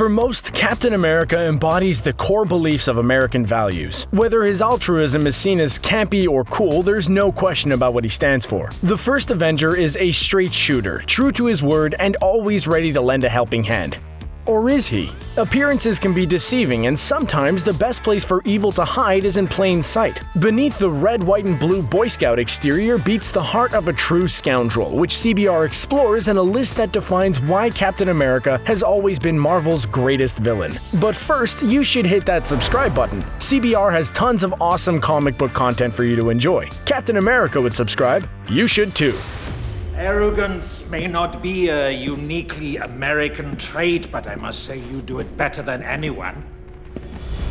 For most, Captain America embodies the core beliefs of American values. Whether his altruism is seen as campy or cool, there's no question about what he stands for. The first Avenger is a straight shooter, true to his word and always ready to lend a helping hand. Or is he? Appearances can be deceiving, and sometimes the best place for evil to hide is in plain sight. Beneath the red, white, and blue Boy Scout exterior beats the heart of a true scoundrel, which CBR explores in a list that defines why Captain America has always been Marvel's greatest villain. But first, you should hit that subscribe button. CBR has tons of awesome comic book content for you to enjoy. Captain America would subscribe. You should too. Arrogance may not be a uniquely American trait, but I must say you do it better than anyone.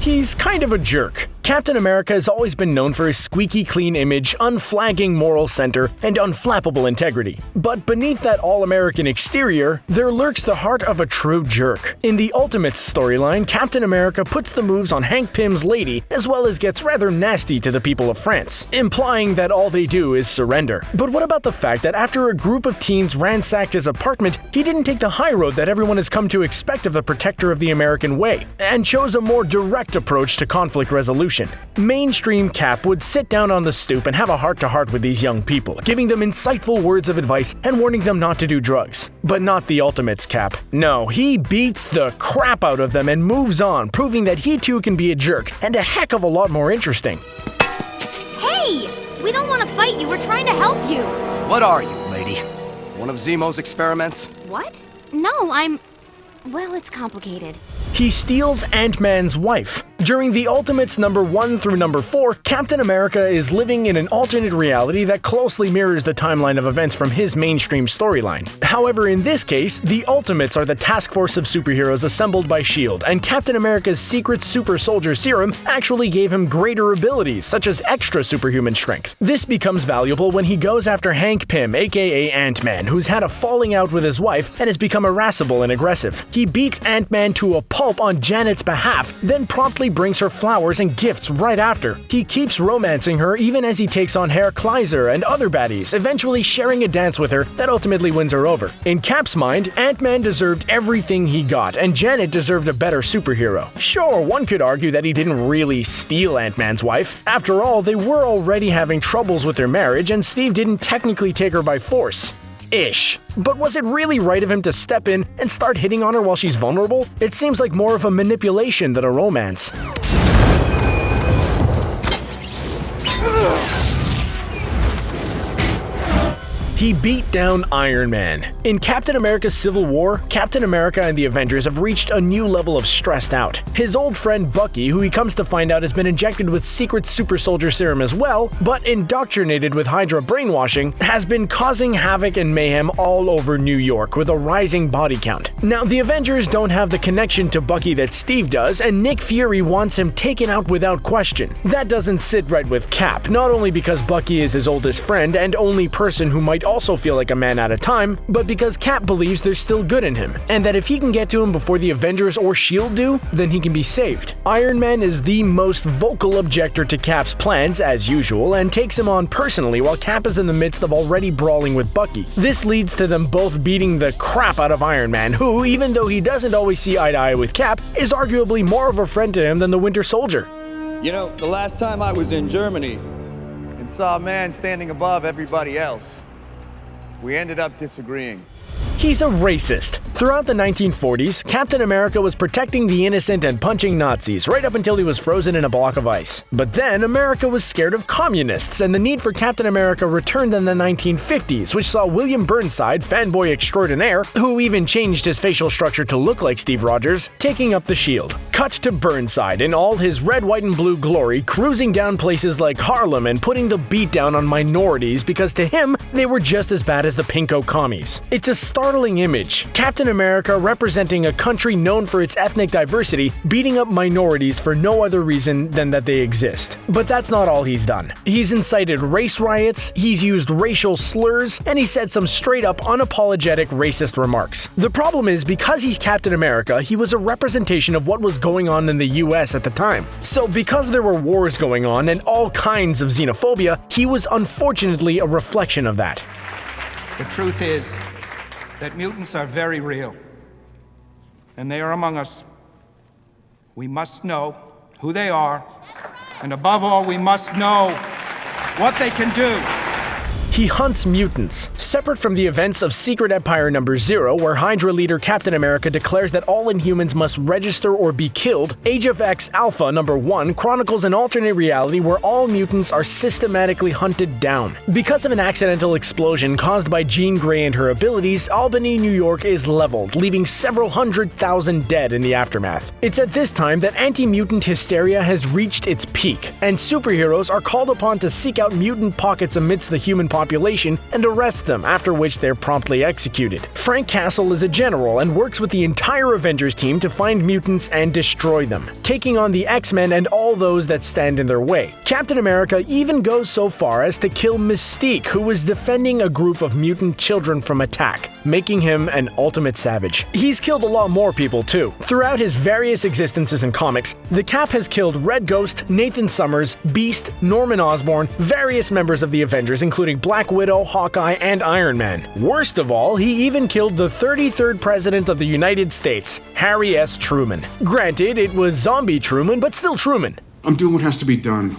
He's kind of a jerk. Captain America has always been known for his squeaky clean image, unflagging moral center, and unflappable integrity. But beneath that all-American exterior, there lurks the heart of a true jerk. In the Ultimates storyline, Captain America puts the moves on Hank Pym's lady, as well as gets rather nasty to the people of France, implying that all they do is surrender. But what about the fact that after a group of teens ransacked his apartment, he didn't take the high road that everyone has come to expect of the protector of the American way, and chose a more direct approach to conflict resolution? Mainstream Cap would sit down on the stoop and have a heart-to-heart with these young people, giving them insightful words of advice and warning them not to do drugs. But not the Ultimates Cap. No, he beats the crap out of them and moves on, proving that he too can be a jerk, and a heck of a lot more interesting. Hey! We don't want to fight you, we're trying to help you! What are you, lady? One of Zemo's experiments? What? No, well, it's complicated. He steals AntMan's wife. During the Ultimates number 1 through number 4, Captain America is living in an alternate reality that closely mirrors the timeline of events from his mainstream storyline. However, in this case, the Ultimates are the task force of superheroes assembled by S.H.I.E.L.D., and Captain America's secret super soldier serum actually gave him greater abilities, such as extra superhuman strength. This becomes valuable when he goes after Hank Pym, aka Ant-Man, who's had a falling out with his wife and has become irascible and aggressive. He beats Ant-Man to a pulp on Janet's behalf, then promptly brings her flowers and gifts right after. He keeps romancing her even as he takes on Herr Kleiser and other baddies, eventually sharing a dance with her that ultimately wins her over. In Cap's mind, Ant-Man deserved everything he got, and Janet deserved a better superhero. Sure, one could argue that he didn't really steal Ant-Man's wife. After all, they were already having troubles with their marriage, and Steve didn't technically take her by force. Ish. But was it really right of him to step in and start hitting on her while she's vulnerable? It seems like more of a manipulation than a romance. He beat down Iron Man. In Captain America Civil War, Captain America and the Avengers have reached a new level of stressed out. His old friend Bucky, who he comes to find out has been injected with secret super soldier serum as well, but indoctrinated with Hydra brainwashing, has been causing havoc and mayhem all over New York with a rising body count. Now, the Avengers don't have the connection to Bucky that Steve does, and Nick Fury wants him taken out without question. That doesn't sit right with Cap, not only because Bucky is his oldest friend and only person who might also feel like a man at a time, but because Cap believes there's still good in him, and that if he can get to him before the Avengers or S.H.I.E.L.D. do, then he can be saved. Iron Man is the most vocal objector to Cap's plans, as usual, and takes him on personally while Cap is in the midst of already brawling with Bucky. This leads to them both beating the crap out of Iron Man, who, even though he doesn't always see eye to eye with Cap, is arguably more of a friend to him than the Winter Soldier. You know, the last time I was in Germany and saw a man standing above everybody else, we ended up disagreeing. He's a racist. Throughout the 1940s, Captain America was protecting the innocent and punching Nazis, right up until he was frozen in a block of ice. But then, America was scared of communists, and the need for Captain America returned in the 1950s, which saw William Burnside, fanboy extraordinaire, who even changed his facial structure to look like Steve Rogers, taking up the shield. Cut to Burnside in all his red, white, and blue glory, cruising down places like Harlem and putting the beat down on minorities because to him, they were just as bad as the pinko commies. It's a startling image. Captain America representing a country known for its ethnic diversity, beating up minorities for no other reason than that they exist. But that's not all he's done. He's incited race riots, he's used racial slurs, and he said some straight-up unapologetic racist remarks. The problem is, because he's Captain America, he was a representation of what was going on in the US at the time. So because there were wars going on and all kinds of xenophobia, he was unfortunately a reflection of that. The truth is that mutants are very real. and they are among us. We must know who they are, and above all, we must know what they can do. He hunts mutants, separate from the events of Secret Empire No. 0, where Hydra leader Captain America declares that all Inhumans must register or be killed. Age of X Alpha No. 1 chronicles an alternate reality where all mutants are systematically hunted down. Because of an accidental explosion caused by Jean Grey and her abilities, Albany, New York is leveled, leaving several 100,000 dead in the aftermath. It's at this time that anti-mutant hysteria has reached its peak, and superheroes are called upon to seek out mutant pockets amidst the human population and arrest them, after which they're promptly executed. Frank Castle is a general and works with the entire Avengers team to find mutants and destroy them, taking on the X-Men and all those that stand in their way. Captain America even goes so far as to kill Mystique, who was defending a group of mutant children from attack, making him an ultimate savage. He's killed a lot more people too. Throughout his various existences in comics, the Cap has killed Red Ghost, Nathan Summers, Beast, Norman Osborn, various members of the Avengers including Black Widow, Hawkeye, and Iron Man. Worst of all, he even killed the 33rd President of the United States, Harry S. Truman. Granted, it was zombie Truman, but still Truman. I'm doing what has to be done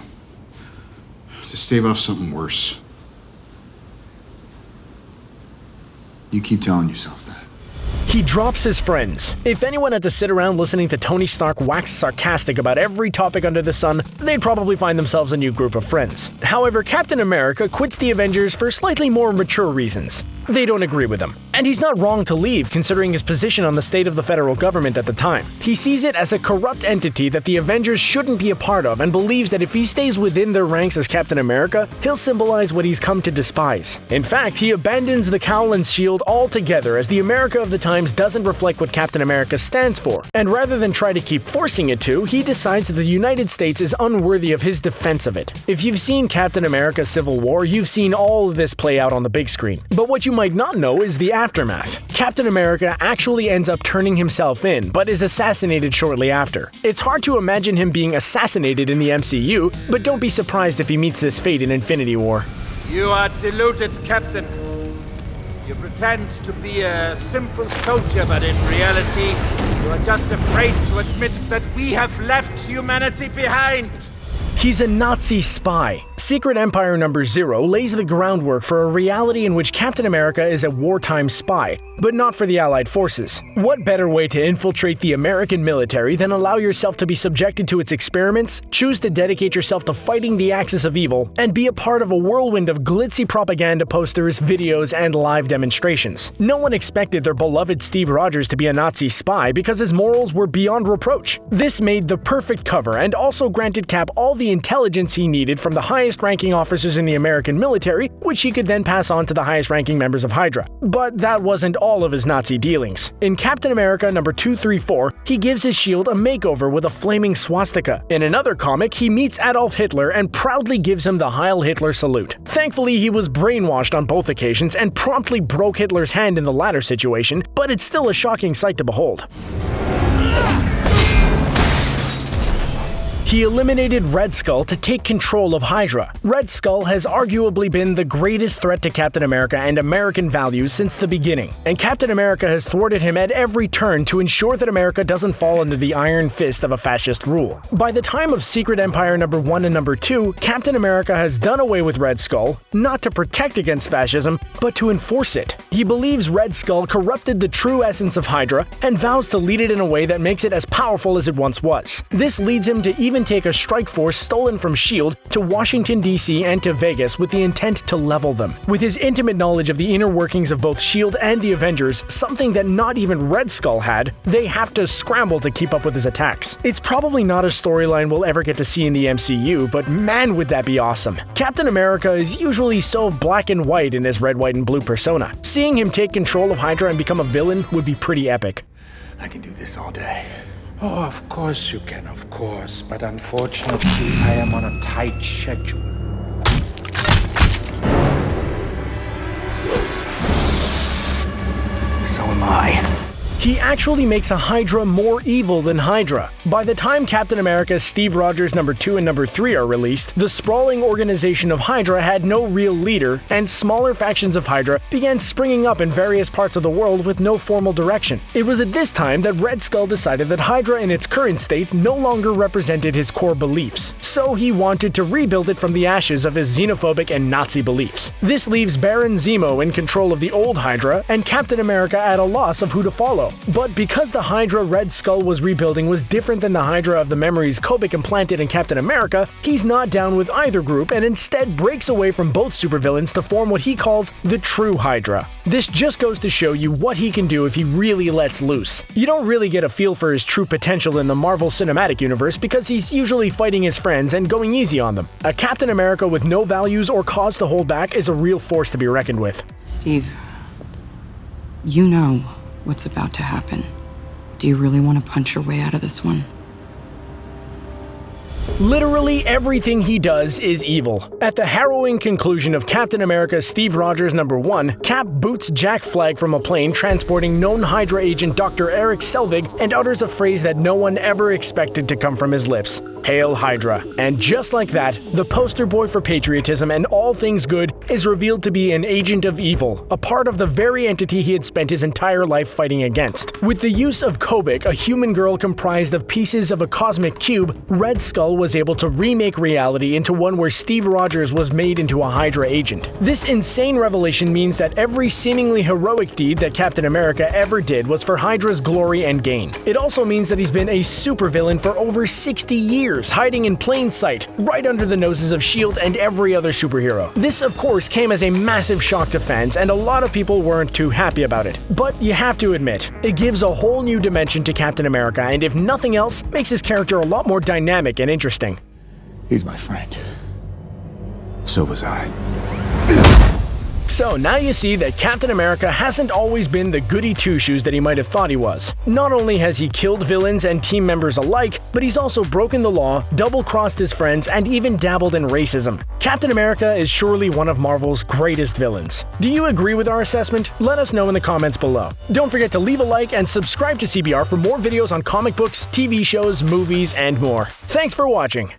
to stave off something worse. You keep telling yourself that. He drops his friends. If anyone had to sit around listening to Tony Stark wax sarcastic about every topic under the sun, they'd probably find themselves a new group of friends. However, Captain America quits the Avengers for slightly more mature reasons. They don't agree with him. And he's not wrong to leave, considering his position on the state of the federal government at the time. He sees it as a corrupt entity that the Avengers shouldn't be a part of, and believes that if he stays within their ranks as Captain America, he'll symbolize what he's come to despise. In fact, he abandons the cowl and shield altogether, as the America of the times doesn't reflect what Captain America stands for. And rather than try to keep forcing it to, he decides that the United States is unworthy of his defense of it. If you've seen Captain America Civil War, you've seen all of this play out on the big screen. But what you might not know is the aftermath. Captain America actually ends up turning himself in, but is assassinated shortly after. It's hard to imagine him being assassinated in the MCU, but don't be surprised if he meets this fate in Infinity War. You are deluded, Captain. You pretend to be a simple soldier, but in reality, you are just afraid to admit that we have left humanity behind. He's a Nazi spy. Secret Empire No. 0 lays the groundwork for a reality in which Captain America is a wartime spy, but not for the Allied forces. What better way to infiltrate the American military than allow yourself to be subjected to its experiments, choose to dedicate yourself to fighting the axis of evil, and be a part of a whirlwind of glitzy propaganda posters, videos, and live demonstrations? No one expected their beloved Steve Rogers to be a Nazi spy because his morals were beyond reproach. This made the perfect cover and also granted Cap all the intelligence he needed from the highest-ranking officers in the American military, which he could then pass on to the highest-ranking members of Hydra. But that wasn't all of his Nazi dealings. In Captain America No. 234, he gives his shield a makeover with a flaming swastika. In another comic, he meets Adolf Hitler and proudly gives him the Heil Hitler salute. Thankfully, he was brainwashed on both occasions and promptly broke Hitler's hand in the latter situation, but it's still a shocking sight to behold. He eliminated Red Skull to take control of Hydra. Red Skull has arguably been the greatest threat to Captain America and American values since the beginning, and Captain America has thwarted him at every turn to ensure that America doesn't fall under the iron fist of a fascist rule. By the time of Secret Empire No. 1 and No. 2, Captain America has done away with Red Skull, not to protect against fascism, but to enforce it. He believes Red Skull corrupted the true essence of Hydra and vows to lead it in a way that makes it as powerful as it once was. This leads him to even take a strike force stolen from S.H.I.E.L.D. to Washington, D.C. and to Vegas with the intent to level them. With his intimate knowledge of the inner workings of both S.H.I.E.L.D. and the Avengers, something that not even Red Skull had, they have to scramble to keep up with his attacks. It's probably not a storyline we'll ever get to see in the MCU, but man would that be awesome. Captain America is usually so black and white in his red, white, and blue persona. Seeing him take control of Hydra and become a villain would be pretty epic. I can do this all day. Oh, of course you can, of course. But unfortunately, I am on a tight schedule. So am I. He actually makes a Hydra more evil than Hydra. By the time Captain America Steve Rogers number 2 and number 3 are released, the sprawling organization of Hydra had no real leader, and smaller factions of Hydra began springing up in various parts of the world with no formal direction. It was at this time that Red Skull decided that Hydra in its current state no longer represented his core beliefs, so he wanted to rebuild it from the ashes of his xenophobic and Nazi beliefs. This leaves Baron Zemo in control of the old Hydra, and Captain America at a loss of who to follow. But because the Hydra Red Skull was rebuilding was different than the Hydra of the memories Kobik implanted in Captain America, he's not down with either group and instead breaks away from both supervillains to form what he calls the true Hydra. This just goes to show you what he can do if he really lets loose. You don't really get a feel for his true potential in the Marvel Cinematic Universe because he's usually fighting his friends and going easy on them. A Captain America with no values or cause to hold back is a real force to be reckoned with. Steve, you know what's about to happen. Do you really want to punch your way out of this one? Literally everything he does is evil. At the harrowing conclusion of Captain America Steve Rogers number 1, Cap boots Jack Flag from a plane transporting known Hydra agent Dr. Eric Selvig and utters a phrase that no one ever expected to come from his lips. Hail Hydra. And just like that, the poster boy for patriotism and all things good is revealed to be an agent of evil, a part of the very entity he had spent his entire life fighting against. With the use of Kobik, a human girl comprised of pieces of a cosmic cube, Red Skull was able to remake reality into one where Steve Rogers was made into a Hydra agent. This insane revelation means that every seemingly heroic deed that Captain America ever did was for Hydra's glory and gain. It also means that he's been a supervillain for over 60 years, hiding in plain sight, right under the noses of S.H.I.E.L.D. and every other superhero. This, of course, came as a massive shock to fans, and a lot of people weren't too happy about it. But you have to admit, it gives a whole new dimension to Captain America, and if nothing else, makes his character a lot more dynamic and interesting. He's my friend. So was I. So now you see that Captain America hasn't always been the goody two-shoes that he might have thought he was. Not only has he killed villains and team members alike, but he's also broken the law, double-crossed his friends, and even dabbled in racism. Captain America is surely one of Marvel's greatest villains. Do you agree with our assessment? Let us know in the comments below. Don't forget to leave a like and subscribe to CBR for more videos on comic books, TV shows, movies, and more. Thanks for watching.